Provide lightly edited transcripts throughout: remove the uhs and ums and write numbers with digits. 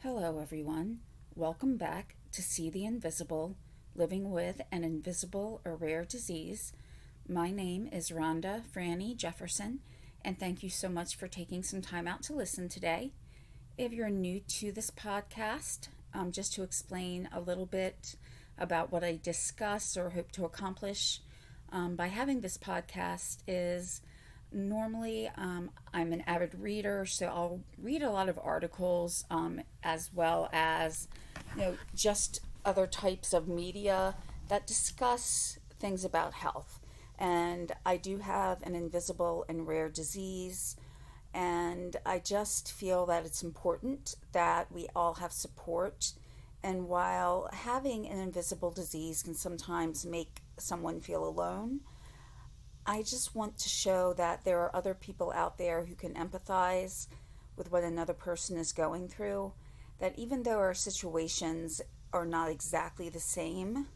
Hello, everyone. Welcome back to See the Invisible, Living with an Invisible or Rare Disease. My name is Rhonda Franny Jefferson, and thank you so much for taking some time out to listen today. If you're new to this podcast, just to explain a little bit about what I discuss or hope to accomplish by having this podcast is normally I'm an avid reader, so I'll read a lot of articles as well as just other types of media that discuss things about health. And I do have an invisible and rare disease, and I just feel that it's important that we all have support. And while having an invisible disease can sometimes make someone feel alone, I just want to show that there are other people out there who can empathize with what another person is going through. That even though our situations are not exactly the same,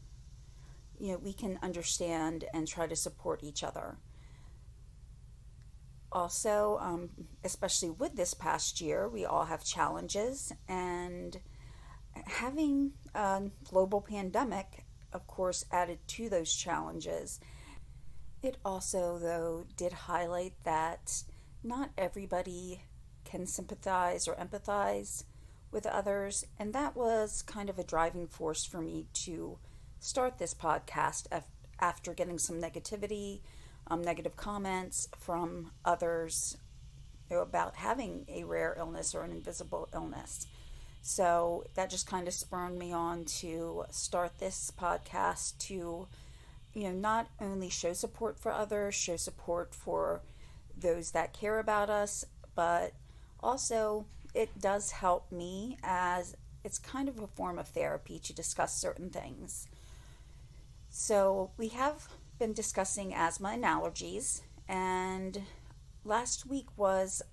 we can understand and try to support each other. Also, especially with this past year, we all have challenges, and having a global pandemic, of course, added to those challenges. It also, though, did highlight that not everybody can sympathize or empathize with others, and that was kind of a driving force for me to start this podcast after getting some negative comments from others about having a rare illness or an invisible illness. So that just kind of spurred me on to start this podcast to not only show support for others, show support for those that care about us, but also it does help me as it's kind of a form of therapy to discuss certain things. So we have been discussing asthma and allergies, and last week was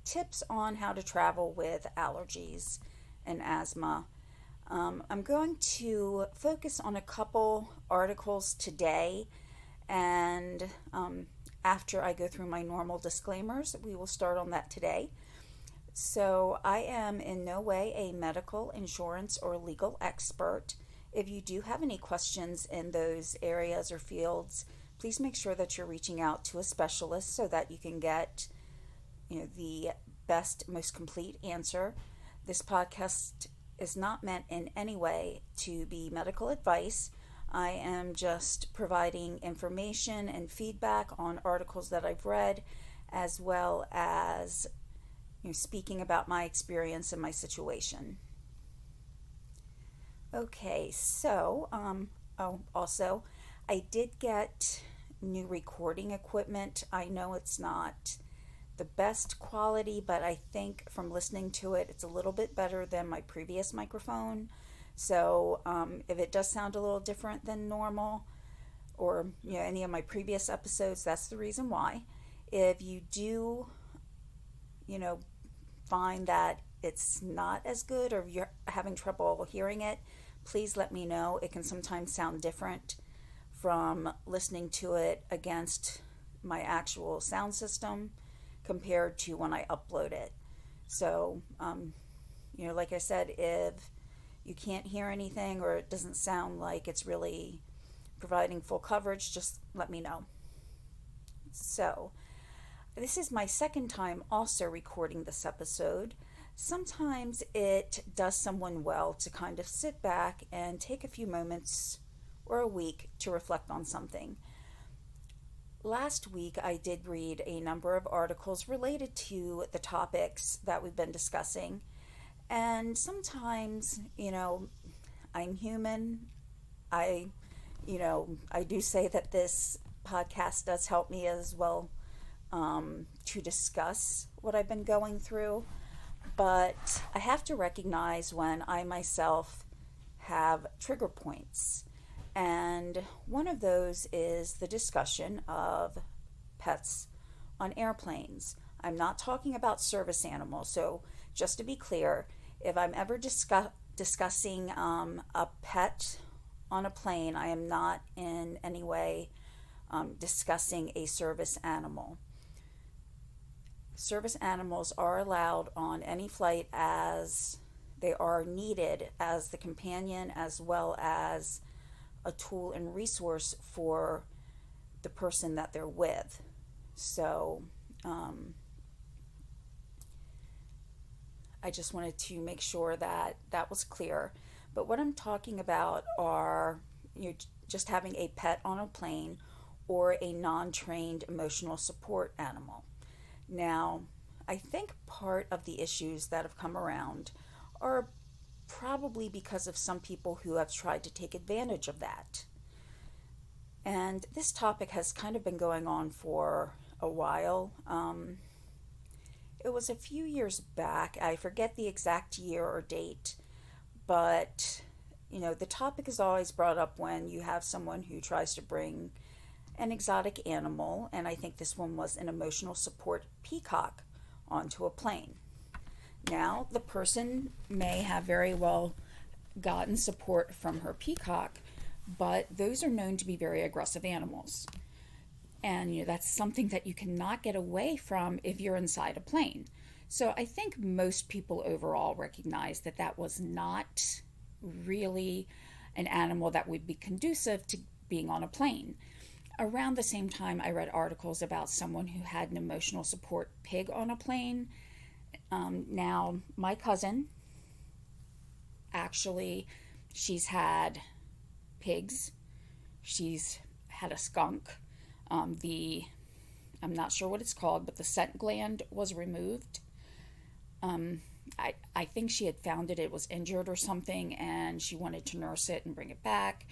tips on how to travel with allergies and asthma. I'm going to focus on a couple articles today, and after I go through my normal disclaimers, we will start on that today. So, I am in no way a medical, insurance, or legal expert. If you do have any questions in those areas or fields, please make sure that you're reaching out to a specialist so that you can get the best, most complete answer. This podcast is not meant in any way to be medical advice. I am just providing information and feedback on articles that I've read, as well as speaking about my experience and my situation. Okay, so also, I did get new recording equipment. I know it's not the best quality, but I think from listening to it, it's a little bit better than my previous microphone. So if it does sound a little different than normal, or any of my previous episodes, that's the reason why. If you do, find that it's not as good, or you're having trouble hearing it, please let me know. It can sometimes sound different from listening to it against my actual sound system compared to when I upload it. So, like I said, if you can't hear anything or it doesn't sound like it's really providing full coverage, just let me know. So, this is my second time also recording this episode. Sometimes it does someone well to kind of sit back and take a few moments or a week to reflect on something. Last week, I did read a number of articles related to the topics that we've been discussing. And sometimes, I'm human. I do say that this podcast does help me as well to discuss what I've been going through. But I have to recognize when I myself have trigger points. And one of those is the discussion of pets on airplanes. I'm not talking about service animals. So just to be clear, if I'm ever discussing a pet on a plane, I am not in any way discussing a service animal. Service animals are allowed on any flight as They are needed as the companion as well as a tool and resource for the person that they're with. So, I just wanted to make sure that that was clear. But what I'm talking about are, just having a pet on a plane or a non-trained emotional support animal. Now, I think part of the issues that have come around are probably because of some people who have tried to take advantage of that. And this topic has kind of been going on for a while. It was a few years back, I forget the exact year or date, but the topic is always brought up when you have someone who tries to bring an exotic animal, and I think this one was an emotional support peacock onto a plane. Now, the person may have very well gotten support from her peacock, but those are known to be very aggressive animals. And that's something that you cannot get away from if you're inside a plane. So I think most people overall recognize that that was not really an animal that would be conducive to being on a plane. Around the same time, I read articles about someone who had an emotional support pig on a plane. Now, my cousin, actually, she's had pigs. She's had a skunk. I'm not sure what it's called, but the scent gland was removed. I think she had found it was injured or something, and she wanted to nurse it and bring it back,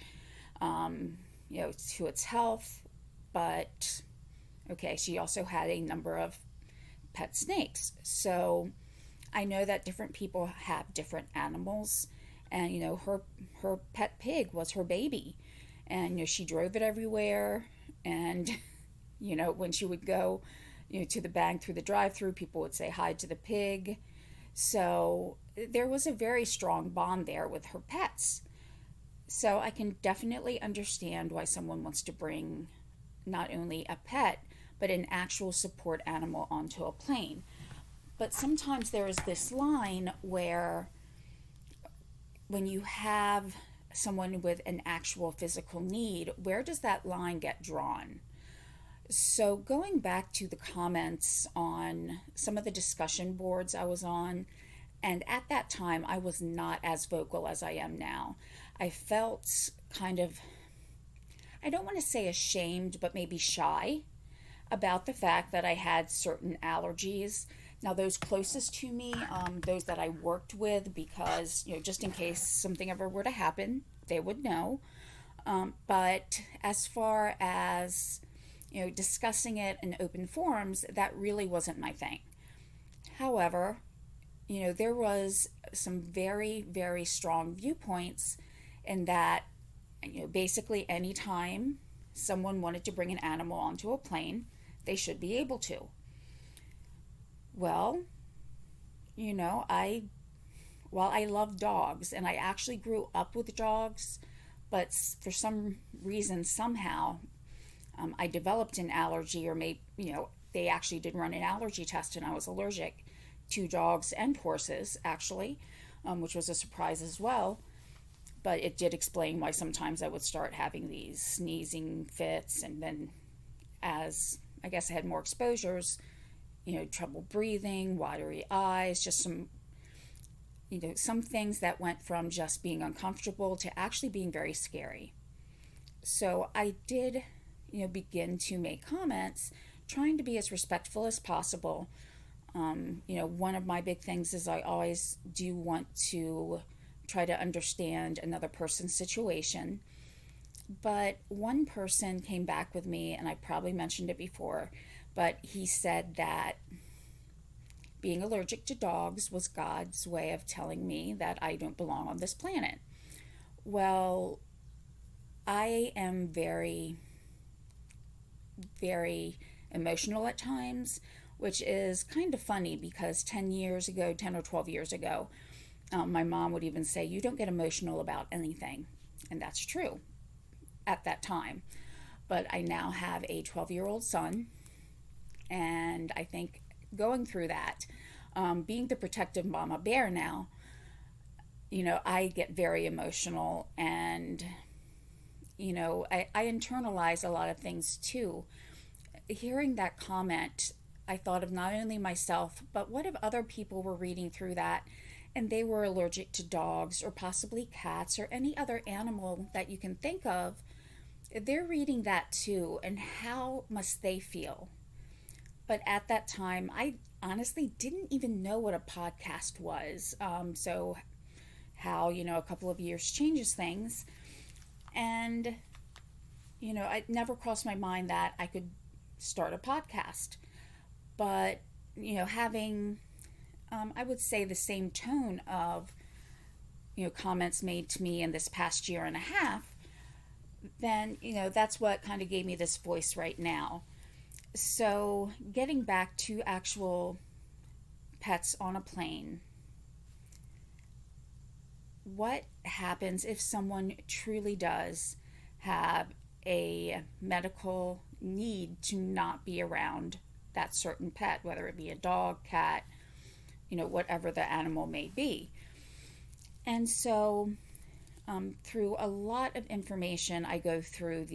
to its health. But, okay, she also had a number of pet snakes. So I know that different people have different animals, and, her pet pig was her baby. And, she drove it everywhere. And, when she would go, to the bank through the drive-through, people would say hi to the pig. So there was a very strong bond there with her pets. So I can definitely understand why someone wants to bring not only a pet, but an actual support animal onto a plane. But sometimes there is this line where when you have someone with an actual physical need, where does that line get drawn? So going back to the comments on some of the discussion boards I was on, and at that time I was not as vocal as I am now. I felt kind of, I don't want to say ashamed, but maybe shy about the fact that I had certain allergies. Now, those closest to me, those that I worked with, because, just in case something ever were to happen, they would know. But as far as, discussing it in open forums, that really wasn't my thing. However, there was some very, very strong viewpoints in that, basically anytime someone wanted to bring an animal onto a plane, they should be able to. Well, while I love dogs, and I actually grew up with dogs, but for some reason, somehow, I developed an allergy, or maybe, they actually did run an allergy test, and I was allergic to dogs and horses, actually, which was a surprise as well. But it did explain why sometimes I would start having these sneezing fits, and then as I guess I had more exposures, trouble breathing, watery eyes, just some things that went from just being uncomfortable to actually being very scary. So I did, begin to make comments, trying to be as respectful as possible. One of my big things is I always do want to try to understand another person's situation. But one person came back with me, and I probably mentioned it before, but he said that being allergic to dogs was God's way of telling me that I don't belong on this planet. Well, I am very, very emotional at times, which is kind of funny because 10 or 12 years ago, my mom would even say, "You don't get emotional about anything." And that's true at that time. But I now have a 12-year-old son, and I think going through that, being the protective mama bear now, I get very emotional, and, I internalize a lot of things too. Hearing that comment, I thought of not only myself, but what if other people were reading through that and they were allergic to dogs or possibly cats or any other animal that you can think of? They're reading that too, and how must they feel? But at that time, I honestly didn't even know what a podcast was. So, how, a couple of years changes things. And, it never crossed my mind that I could start a podcast. But, having, I would say, the same tone of, comments made to me in this past year and a half, then, that's what kind of gave me this voice right now. So, getting back to actual pets on a plane, what happens if someone truly does have a medical need to not be around that certain pet, whether it be a dog, cat, whatever the animal may be? And so, through a lot of information, I go through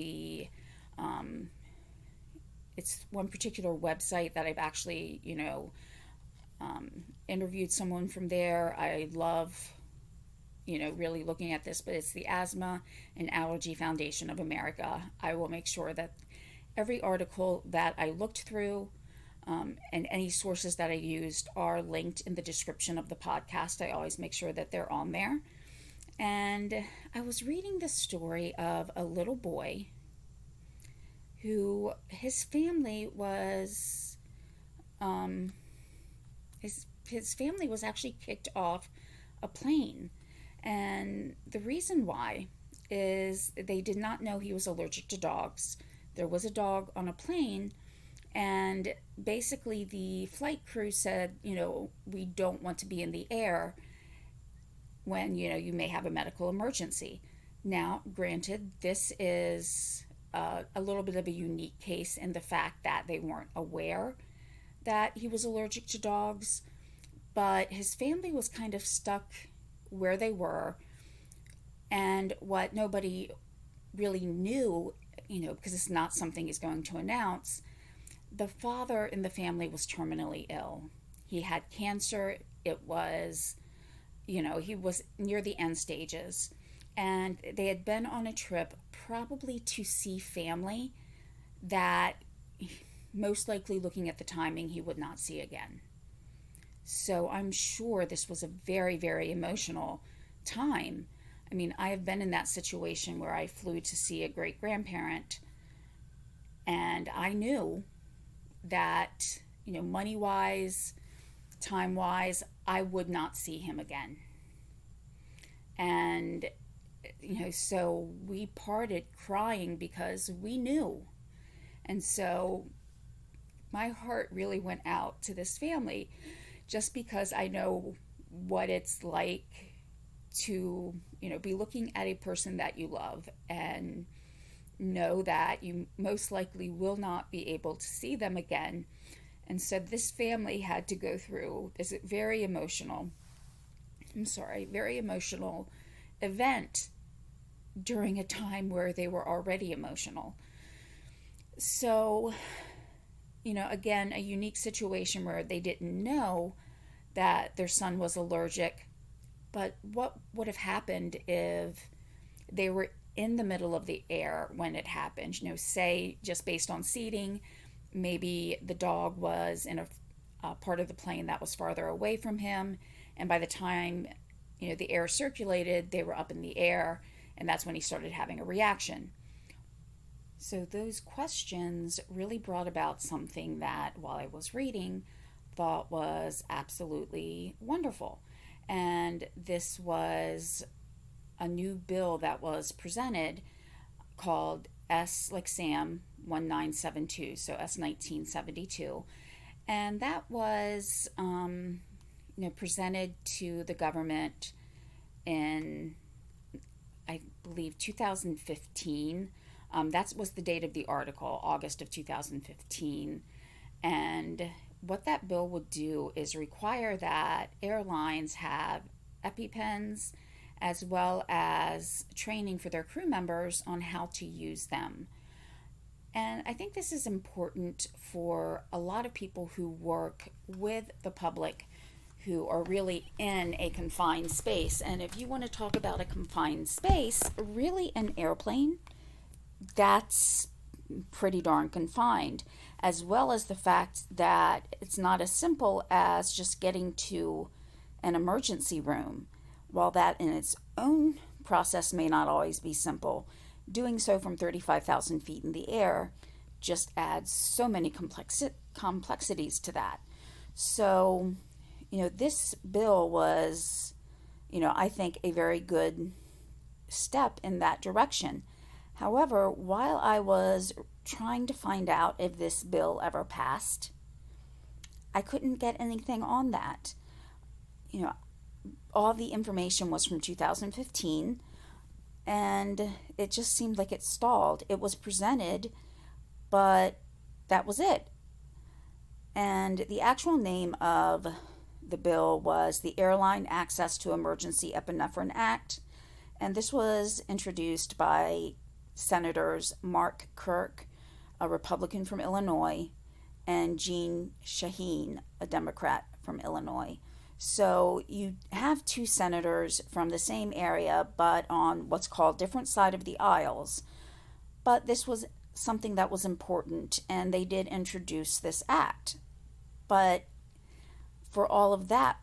it's one particular website that I've actually, interviewed someone from there. I love, really looking at this, but it's the Asthma and Allergy Foundation of America. I will make sure that every article that I looked through, and any sources that I used are linked in the description of the podcast. I always make sure that they're on there. And I was reading the story of a little boy who his family was his family was actually kicked off a plane, and the reason why is they did not know he was allergic to dogs. There was a dog on a plane, and basically the flight crew said, we don't want to be in the air when you may have a medical emergency. Now, granted, this is a little bit of a unique case in the fact that they weren't aware that he was allergic to dogs, but his family was kind of stuck where they were. And what nobody really knew, because it's not something he's going to announce, the father in the family was terminally ill. He had cancer. It was, he was near the end stages. And they had been on a trip probably to see family that, most likely looking at the timing, he would not see again. So I'm sure this was a very, very emotional time. I mean, I have been in that situation where I flew to see a great grandparent, and I knew that, money wise, time wise, I would not see him again. And, so we parted crying because we knew. And so my heart really went out to this family, just because I know what it's like to, be looking at a person that you love and know that you most likely will not be able to see them again. And so this family had to go through this very emotional event during a time where they were already emotional. So, again, a unique situation where they didn't know that their son was allergic. But what would have happened if they were in the middle of the air when it happened? Say, just based on seating, maybe the dog was in a part of the plane that was farther away from him, and by the time, the air circulated, they were up in the air, and that's when he started having a reaction. So those questions really brought about something that, while I was reading, thought was absolutely wonderful. And this was a new bill that was presented called S like Sam 1972, so S 1972. And that was, presented to the government in, I believe, 2015. That was the date of the article, August of 2015. And what that bill would do is require that airlines have EpiPens, as well as training for their crew members on how to use them. And I think this is important for a lot of people who work with the public who are really in a confined space. And if you want to talk about a confined space, really an airplane, that's pretty darn confined, as well as the fact that it's not as simple as just getting to an emergency room. While that in its own process may not always be simple, doing so from 35,000 feet in the air just adds so many complexities to that. So, this bill was, I think a very good step in that direction. However, while I was trying to find out if this bill ever passed, I couldn't get anything on that. All the information was from 2015, and it just seemed like it stalled. It was presented, but that was it. And the actual name of the bill was the Airline Access to Emergency Epinephrine Act, and this was introduced by Senators Mark Kirk, a Republican from Illinois, and Jeanne Shaheen, a Democrat from Illinois. So you have two senators from the same area, but on what's called different side of the aisles. But this was something that was important, and they did introduce this act. But for all of that,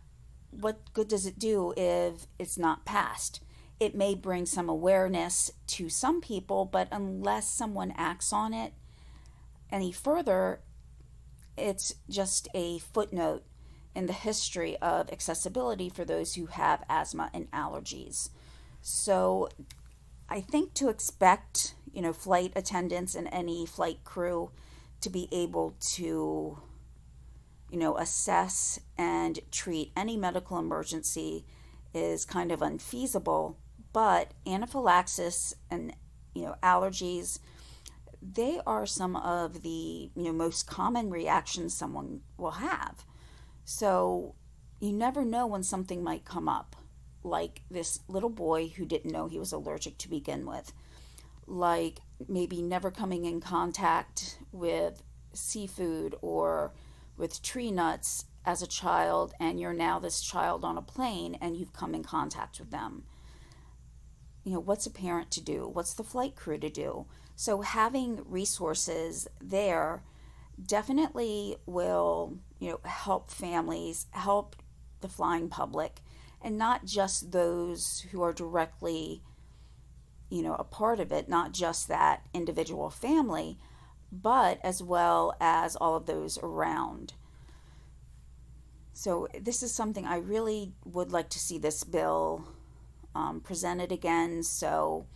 what good does it do if it's not passed? It may bring some awareness to some people, but unless someone acts on it any further, it's just a footnote in the history of accessibility for those who have asthma and allergies. So I think to expect, flight attendants and any flight crew to be able to, assess and treat any medical emergency is kind of unfeasible. But anaphylaxis and, allergies, they are some of the, most common reactions someone will have. So you never know when something might come up, like this little boy who didn't know he was allergic to begin with, like maybe never coming in contact with seafood or with tree nuts as a child, and you're now this child on a plane and you've come in contact with them. What's a parent to do? What's the flight crew to do? So having resources there definitely will, help families, help the flying public, and not just those who are directly, a part of it, not just that individual family, but as well as all of those around. So this is something I really would like to see this bill presented again. So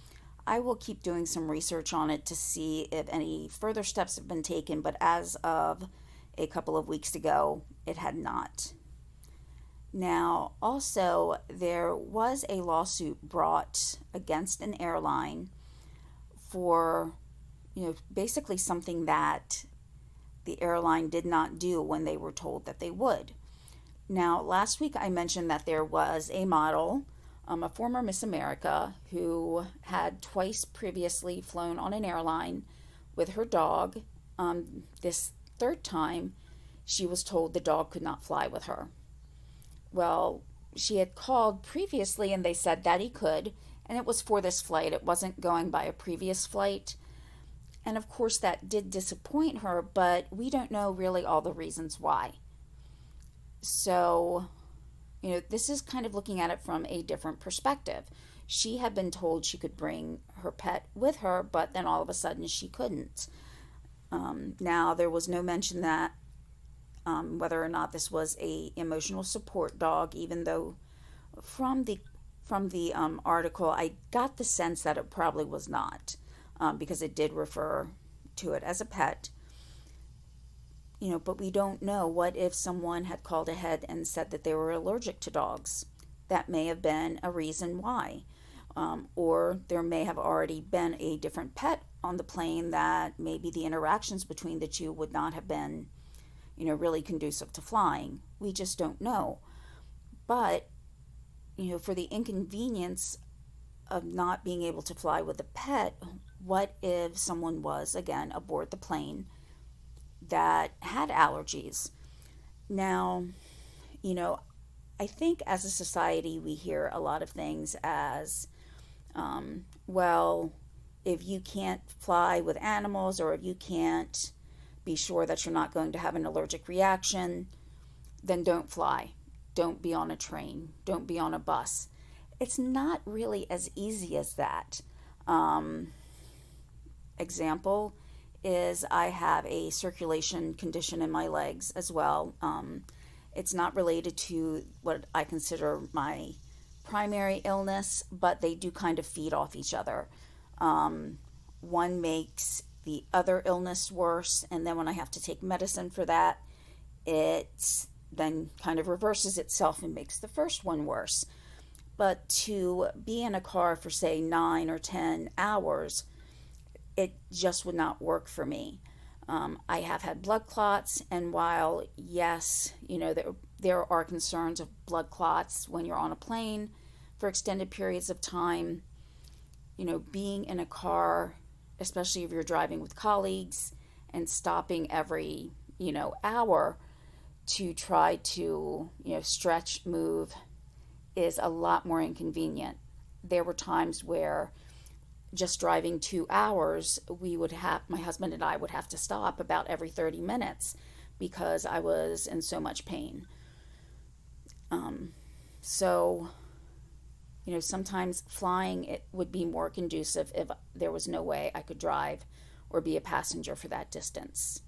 I will keep doing some research on it to see if any further steps have been taken, but as of a couple of weeks ago, it had not. Now, also, there was a lawsuit brought against an airline for, basically something that the airline did not do when they were told that they would. Now, last week I mentioned that there was a model, a former Miss America, who had twice previously flown on an airline with her dog. This third time, she was told the dog could not fly with her. Well, she had called previously and they said that he could, and it was for this flight. It wasn't going by a previous flight. And of course, that did disappoint her, but we don't know really all the reasons why. So, this is kind of looking at it from a different perspective. She had been told she could bring her pet with her, but then all of a sudden she couldn't. Now, there was no mention that whether or not this was a emotional support dog, even though from the article I got the sense that it probably was not, because it did refer to it as a pet. But we don't know. What if someone had called ahead and said that they were allergic to dogs? That may have been a reason why. Or there may have already been a different pet on the plane that maybe the interactions between the two would not have been, really conducive to flying. We just don't know. But for the inconvenience of not being able to fly with a pet, what if someone was, again, aboard the plane that had allergies? Now, you know, I think as a society, we hear a lot of things as, well, if you can't fly with animals, or if you can't be sure that you're not going to have an allergic reaction, then don't fly. Don't be on a train. Don't be on a bus. It's not really as easy as that. Example is I have a circulation condition in my legs as well. It's not related to what I consider my primary illness, but they do kind of feed off each other. One makes the other illness worse, and then when I have to take medicine for that, it then kind of reverses itself and makes the first one worse. But to be in a car for, say, 9 or 10 hours, it just would not work for me. I have had blood clots, and while, yes, there are concerns of blood clots when you're on a plane for extended periods of time, being in a car, especially if you're driving with colleagues and stopping every, hour to try to, stretch, move, is a lot more inconvenient. There were times where just driving 2 hours, my husband and I would have to stop about every 30 minutes because I was in so much pain. So, sometimes flying, it would be more conducive if there was no way I could drive or be a passenger for that distance.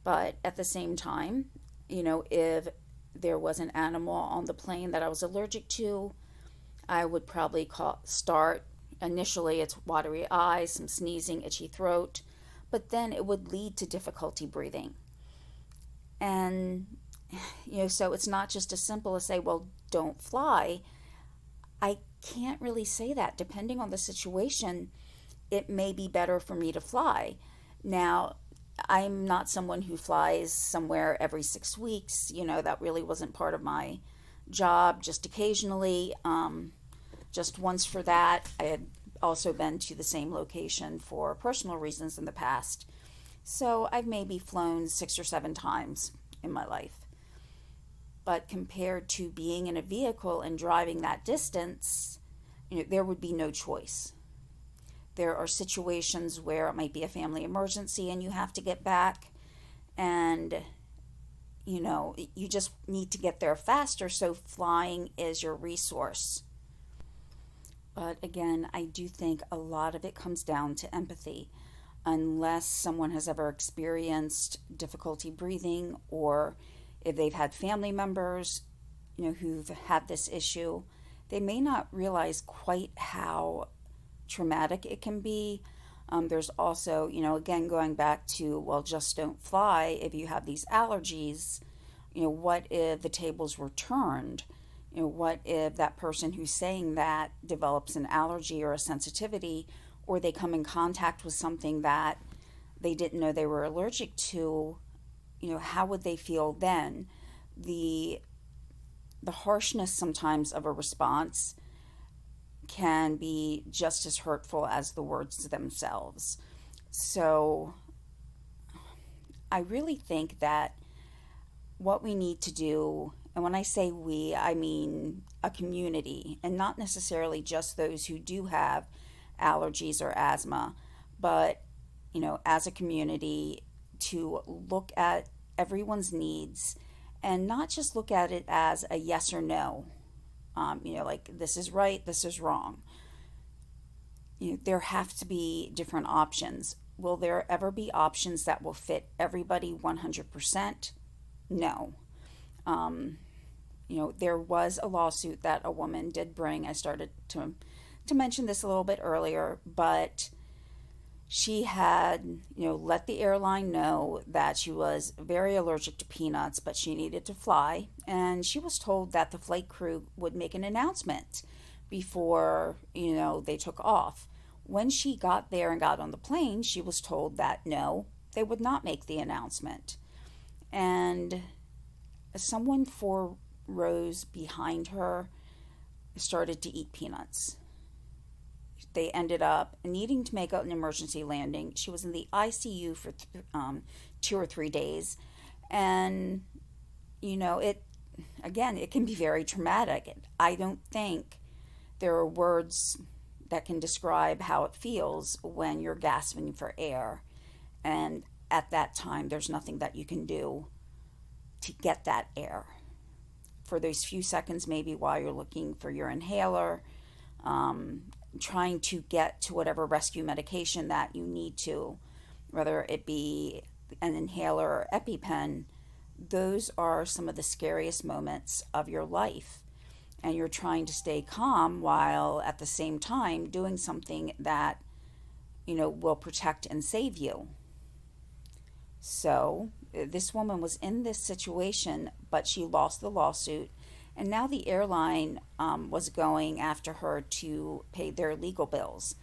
But at the same time, if there was an animal on the plane that I was allergic to, I would probably start. Initially, it's watery eyes, some sneezing, itchy throat, but then it would lead to difficulty breathing. And, so it's not just as simple as say, well, don't fly. I can't really say that. Depending on the situation, it may be better for me to fly. Now, I'm not someone who flies somewhere every 6 weeks. That really wasn't part of my job, just occasionally. Just once for that. I had also been to the same location for personal reasons in the past. So I've maybe flown 6 or 7 times in my life. But compared to being in a vehicle and driving that distance, there would be no choice. There are situations where it might be a family emergency and you have to get back, and you just need to get there faster, so flying is your resource. But again, I do think a lot of it comes down to empathy. Unless someone has ever experienced difficulty breathing, or if they've had family members, who've had this issue, they may not realize quite how traumatic it can be. There's also, again, going back to, well, just don't fly if you have these allergies. What if the tables were turned? What if that person who's saying that develops an allergy or a sensitivity, or they come in contact with something that they didn't know they were allergic to? How would they feel then? The harshness sometimes of a response can be just as hurtful as the words themselves. So I really think that what we need to do, and when I say we, I mean a community, and not necessarily just those who do have allergies or asthma, but, as a community, to look at everyone's needs and not just look at it as a yes or no. Like this is right, this is wrong. There have to be different options. Will there ever be options that will fit everybody 100%? No. There was a lawsuit that a woman did bring. I started to mention this a little bit earlier, but she had, let the airline know that she was very allergic to peanuts, but she needed to fly. And she was told that the flight crew would make an announcement before, they took off. When she got there and got on the plane, she was told that no, they would not make the announcement. And someone 4 rows behind her started to eat peanuts. They ended up needing to make an emergency landing. She was in the ICU for 2 or 3 days. And, it, again, it can be very traumatic. I don't think there are words that can describe how it feels when you're gasping for air. And at that time, there's nothing that you can do to get that air. For those few seconds, maybe while you're looking for your inhaler, trying to get to whatever rescue medication that you need to, whether it be an inhaler or EpiPen, those are some of the scariest moments of your life. And you're trying to stay calm while at the same time doing something that, will protect and save you. So this woman was in this situation, but she lost the lawsuit. And now the airline was going after her to pay their legal bills.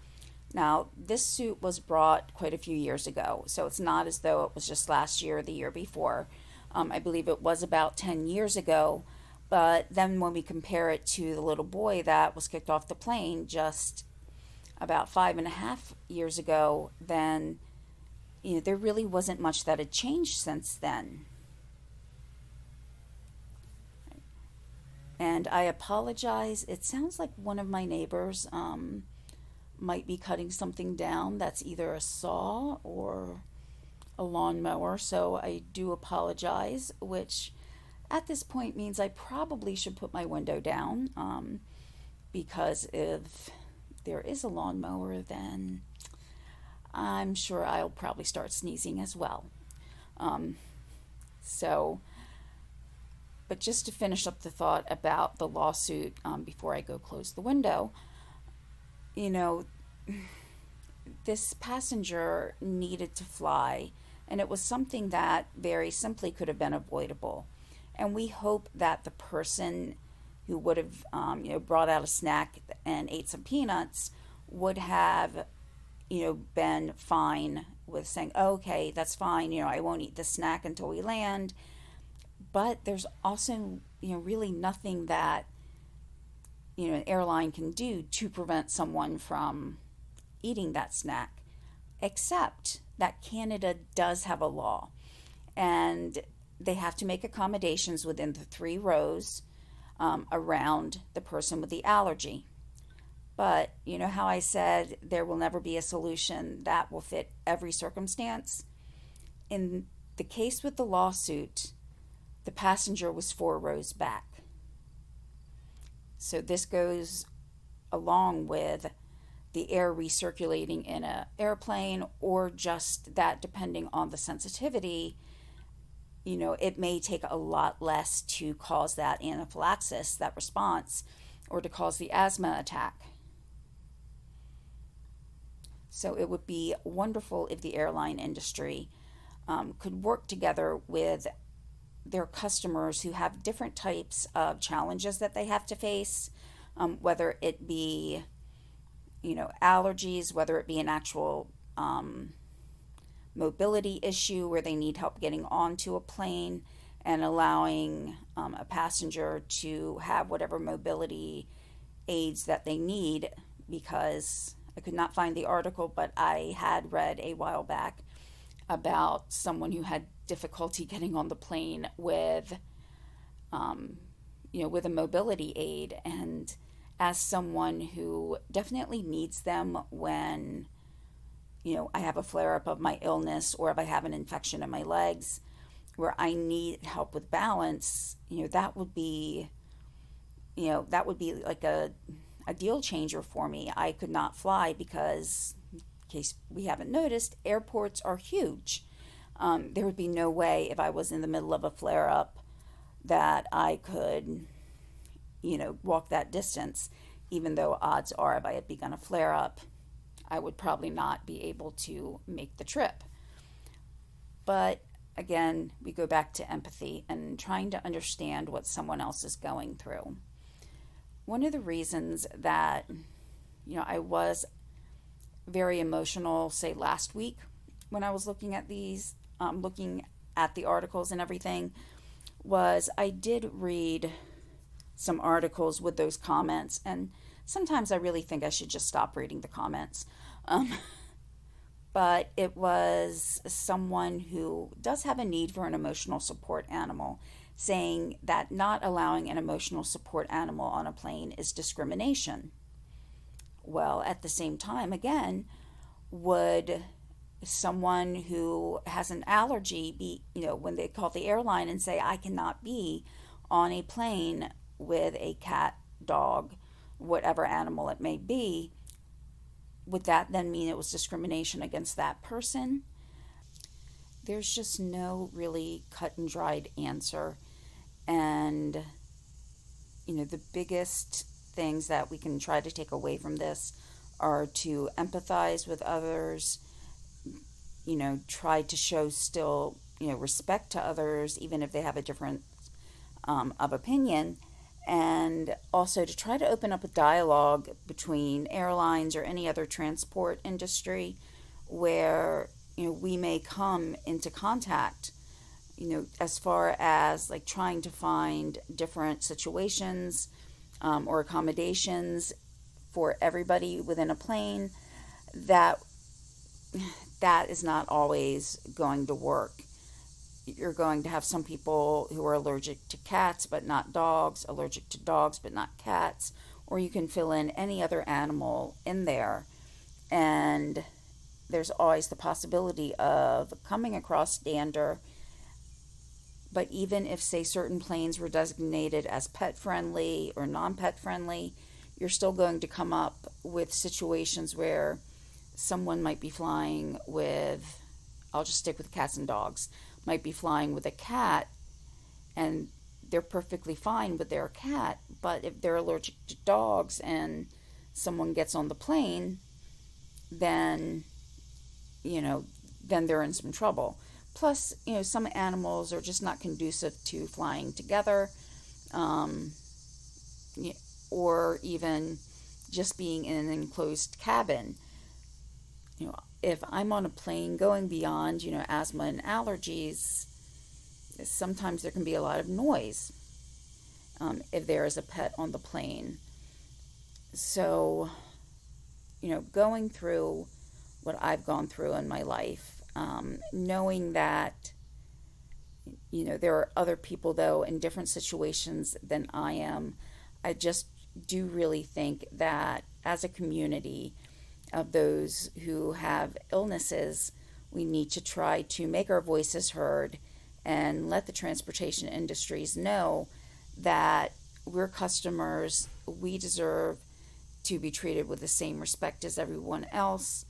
Now, this suit was brought quite a few years ago, so it's not as though it was just last year or the year before. I believe it was about 10 years ago. But then when we compare it to the little boy that was kicked off the plane just about 5.5 years ago, then there really wasn't much that had changed since then. And I apologize. It sounds like one of my neighbors might be cutting something down that's either a saw or a lawnmower. So I do apologize, which at this point means I probably should put my window down, because if there is a lawnmower, then I'm sure I'll probably start sneezing as well. But just to finish up the thought about the lawsuit, before I go close the window, this passenger needed to fly, and it was something that very simply could have been avoidable. And we hope that the person who would have, brought out a snack and ate some peanuts would have, been fine with saying, oh, okay, that's fine. I won't eat the snack until we land. But there's also, really nothing that, an airline can do to prevent someone from eating that snack, except that Canada does have a law. And they have to make accommodations within the 3 rows around the person with the allergy. But you know how I said there will never be a solution that will fit every circumstance? In the case with the lawsuit, the passenger was 4 rows back. So this goes along with the air recirculating in an airplane, or just that depending on the sensitivity, it may take a lot less to cause that anaphylaxis, that response, or to cause the asthma attack. So it would be wonderful if the airline industry could work together with their customers who have different types of challenges that they have to face, whether it be, allergies, whether it be an actual mobility issue where they need help getting onto a plane and allowing a passenger to have whatever mobility aids that they need, because I could not find the article, but I had read a while back about someone who had difficulty getting on the plane with, with a mobility aid. And as someone who definitely needs them when, I have a flare-up of my illness, or if I have an infection in my legs where I need help with balance, that would be like a deal changer for me. I could not fly because, in case we haven't noticed, airports are huge. There would be no way if I was in the middle of a flare-up that I could, walk that distance, even though odds are if I had begun a flare-up, I would probably not be able to make the trip. But again, we go back to empathy and trying to understand what someone else is going through. One of the reasons that, I was very emotional, say last week, when I was looking at the articles and everything, was I did read some articles with those comments, and sometimes I really think I should just stop reading the comments. Um, but it was someone who does have a need for an emotional support animal, saying that not allowing an emotional support animal on a plane is discrimination. Well, at the same time, again, would someone who has an allergy be, when they call the airline and say, I cannot be on a plane with a cat, dog, whatever animal it may be, would that then mean it was discrimination against that person? There's just no really cut and dried answer. And, the biggest things that we can try to take away from this are to empathize with others, try to show still, respect to others, even if they have a different of opinion, and also to try to open up a dialogue between airlines or any other transport industry where, we may come into contact, as far as like trying to find different situations or accommodations for everybody within a plane, that is not always going to work. You're going to have some people who are allergic to cats but not dogs, allergic to dogs but not cats, or you can fill in any other animal in there. And there's always the possibility of coming across dander. But even if, say, certain planes were designated as pet friendly or non-pet friendly, you're still going to come up with situations where someone might be flying with, I'll just stick with cats and dogs, might be flying with a cat and they're perfectly fine with their cat, but if they're allergic to dogs and someone gets on the plane, then, then they're in some trouble. Plus, some animals are just not conducive to flying together, or even just being in an enclosed cabin. If I'm on a plane going beyond, asthma and allergies, sometimes there can be a lot of noise if there is a pet on the plane. So, going through what I've gone through in my life, knowing that, there are other people, though, in different situations than I am, I just do really think that as a community of those who have illnesses, we need to try to make our voices heard and let the transportation industries know that we're customers, we deserve to be treated with the same respect as everyone else.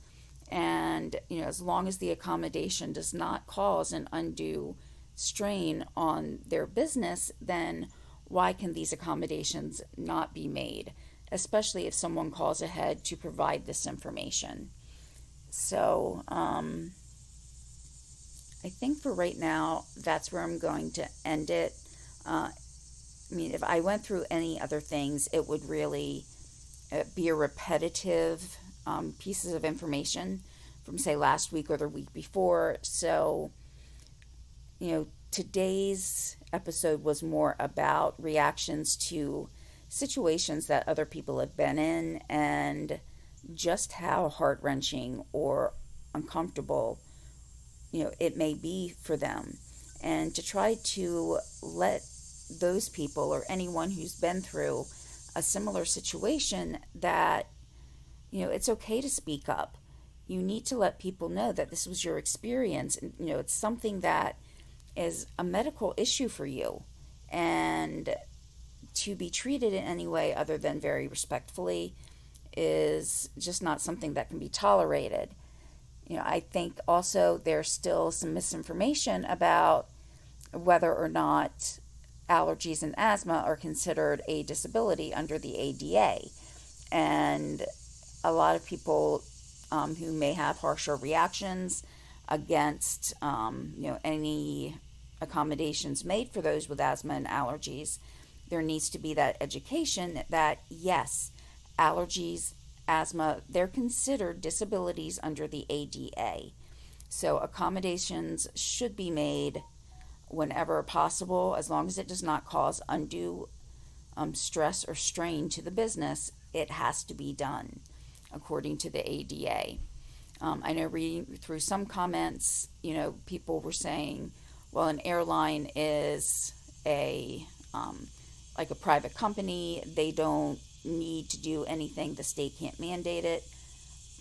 And, as long as the accommodation does not cause an undue strain on their business, then why can these accommodations not be made, especially if someone calls ahead to provide this information? So, I think for right now, that's where I'm going to end it. If I went through any other things, it would really be a repetitive pieces of information from, say, last week or the week before. So, today's episode was more about reactions to situations that other people have been in and just how heart-wrenching or uncomfortable, it may be for them. And to try to let those people or anyone who's been through a similar situation that, it's okay to speak up. You need to let people know that this was your experience. And, it's something that is a medical issue for you. And to be treated in any way other than very respectfully is just not something that can be tolerated. I think also there's still some misinformation about whether or not allergies and asthma are considered a disability under the ADA. And a lot of people who may have harsher reactions against any accommodations made for those with asthma and allergies, there needs to be that education that yes, allergies, asthma, they're considered disabilities under the ADA. So accommodations should be made whenever possible, as long as it does not cause undue stress or strain to the business, it has to be done according to the ADA. I know reading through some comments, people were saying, well, an airline is like a private company. They don't need to do anything. The state can't mandate it.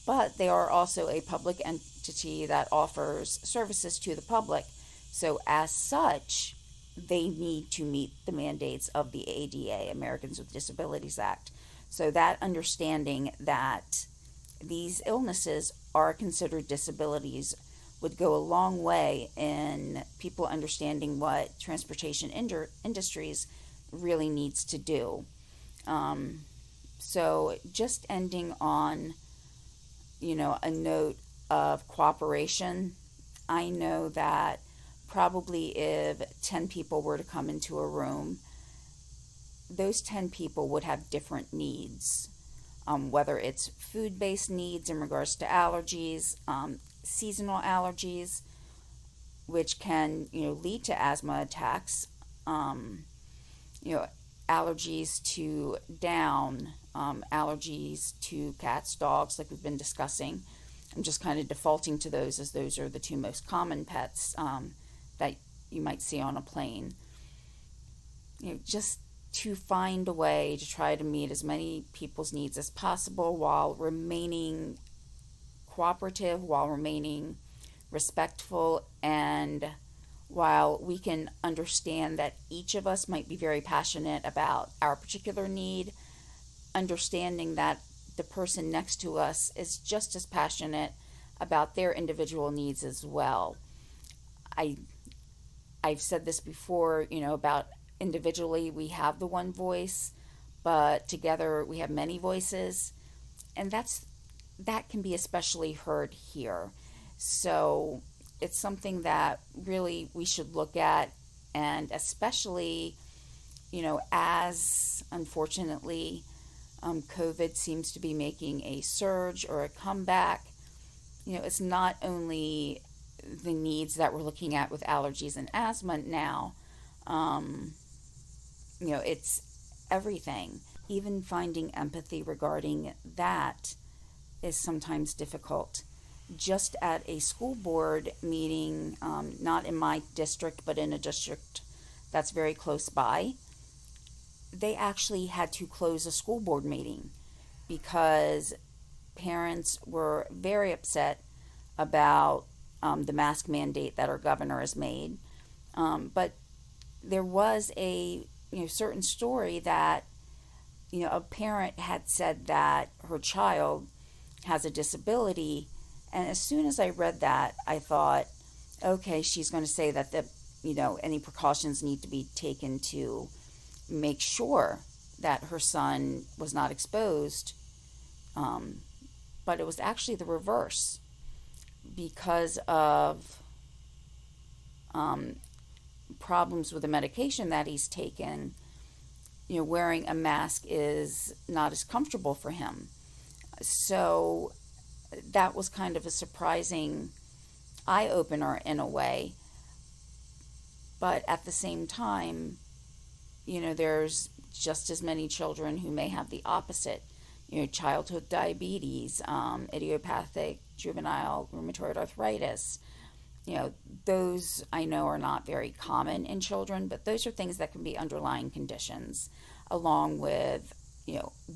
But they are also a public entity that offers services to the public. So as such, they need to meet the mandates of the ADA, Americans with Disabilities Act. So that understanding that these illnesses are considered disabilities would go a long way in people understanding what transportation industries really needs to do. So just ending on, a note of cooperation. I know that probably if 10 people were to come into a room, those 10 people would have different needs, whether it's food-based needs in regards to allergies, seasonal allergies, which can, lead to asthma attacks, allergies to down, allergies to cats, dogs, like we've been discussing. I'm just kind of defaulting to those as those are the two most common pets that you might see on a plane. Just to find a way to try to meet as many people's needs as possible while remaining cooperative, while remaining respectful, and while we can understand that each of us might be very passionate about our particular need, understanding that the person next to us is just as passionate about their individual needs as well. I've said this before, about individually we have the one voice, but together we have many voices, and that can be especially heard here. So it's something that really we should look at, and especially, as unfortunately COVID seems to be making a surge or a comeback, it's not only the needs that we're looking at with allergies and asthma now, it's everything. Even finding empathy regarding that is sometimes difficult. Just at a school board meeting, not in my district, but in a district that's very close by, they actually had to close a school board meeting because parents were very upset about the mask mandate that our governor has made. But there was a certain story that a parent had said that her child has a disability, and as soon as I read that, I thought, okay, she's going to say that any precautions need to be taken to make sure that her son was not exposed. But it was actually the reverse. Because of problems with the medication that he's taken, wearing a mask is not as comfortable for him. So that was kind of a surprising eye-opener in a way. But at the same time, there's just as many children who may have the opposite, childhood diabetes, idiopathic juvenile rheumatoid arthritis. Those I know are not very common in children, but those are things that can be underlying conditions, along with,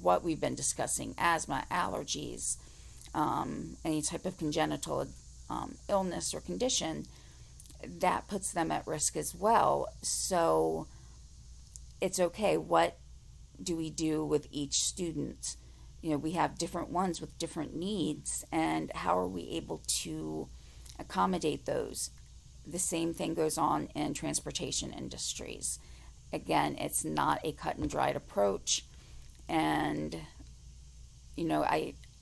what we've been discussing, asthma, allergies, any type of congenital illness or condition that puts them at risk as well. So it's okay. What do we do with each student? We have different ones with different needs, and how are we able to accommodate those? The same thing goes on in transportation industries. Again, it's not a cut and dried approach, and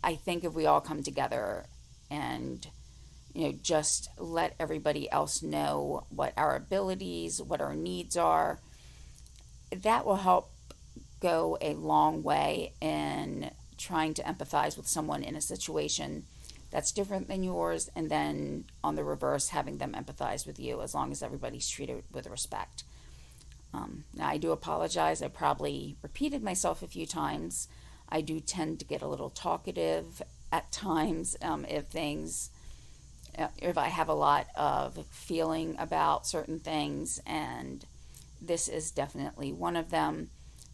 I think if we all come together and just let everybody else know what our abilities, what our needs are, that will help go a long way in trying to empathize with someone in a situation that's different than yours, and then on the reverse, having them empathize with you, as long as everybody's treated with respect. Now, I do apologize. I probably repeated myself a few times. I do tend to get a little talkative at times if I have a lot of feeling about certain things, and this is definitely one of them.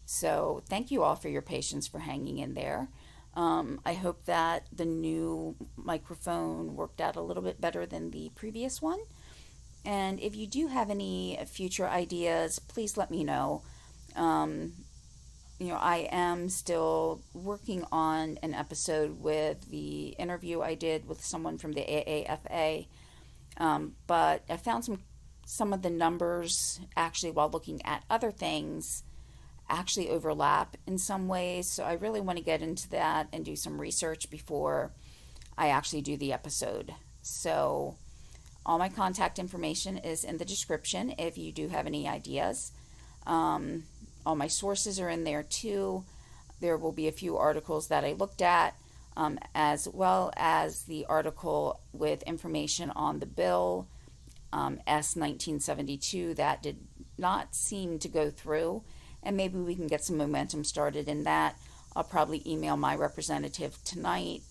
So, thank you all for your patience for hanging in there. I hope that the new microphone worked out a little bit better than the previous one. And if you do have any future ideas, please let me know. Um, I am still working on an episode with the interview I did with someone from the AAFA, but I found some of the numbers actually while looking at other things actually overlap in some ways. So I really want to get into that and do some research before I actually do the episode. So all my contact information is in the description if you do have any ideas. All my sources are in there too. There will be a few articles that I looked at, as well as the article with information on the bill S 1972 that did not seem to go through, and maybe we can get some momentum started in that. I'll probably email my representative tonight.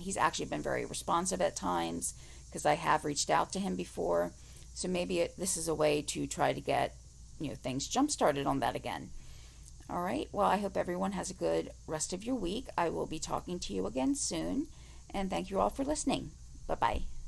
He's actually been very responsive at times because I have reached out to him before. So maybe this is a way to try to get things jump started on that again. All right. Well, I hope everyone has a good rest of your week. I will be talking to you again soon, and thank you all for listening. Bye bye.